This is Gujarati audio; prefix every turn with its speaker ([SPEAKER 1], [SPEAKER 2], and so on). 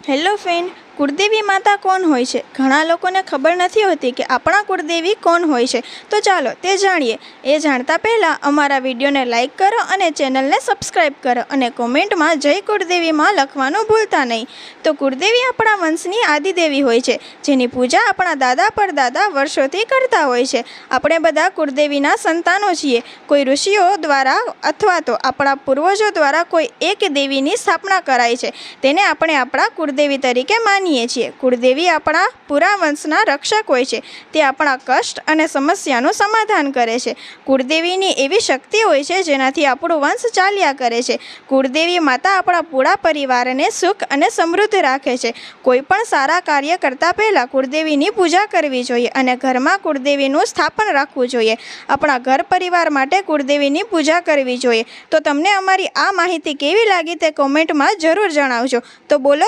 [SPEAKER 1] હેલો ફ્રેન્ડ, કુળદેવી માતા કોણ હોય છે? ઘણા લોકોને ખબર નથી હોતી કે આપણા કુળદેવી કોણ હોય છે. તો ચાલો તે જાણીએ. એ જાણતા પહેલાં અમારા વિડીયોને લાઇક કરો અને ચેનલને સબસ્ક્રાઈબ કરો અને કોમેન્ટમાં જય કુળદેવીમાં લખવાનું ભૂલતા નહીં. તો કુળદેવી આપણા વંશની આદિદેવી હોય છે, જેની પૂજા આપણા દાદા પરદાદા વર્ષોથી કરતા હોય છે. આપણે બધા કુળદેવીના સંતાનો છીએ. કોઈ ઋષિઓ દ્વારા અથવા તો આપણા પૂર્વજો દ્વારા કોઈ એક દેવીની સ્થાપના કરાઈ છે, તેને આપણે આપણા કુળદેવી તરીકે માનીએ છીએ. કુળદેવી આપણા પૂરા વંશના રક્ષક હોય છે. તે આપણા કષ્ટ અને સમસ્યાનું સમાધાન કરે છે. કુળદેવીની એવી શક્તિ હોય છે જેનાથી આપણું વંશ ચાલ્યા કરે છે. કુળદેવી માતા આપણા પૂરા પરિવારને સુખ અને સમૃદ્ધ રાખે છે. કોઈ પણ સારા કાર્ય કરતા પહેલાં કુળદેવીની પૂજા કરવી જોઈએ અને ઘરમાં કુળદેવીનું સ્થાપન રાખવું જોઈએ. આપણા ઘર પરિવાર માટે કુળદેવીની પૂજા કરવી જોઈએ. તો તમને અમારી આ માહિતી કેવી લાગી તે કોમેન્ટમાં જરૂર જણાવજો. તો બોલો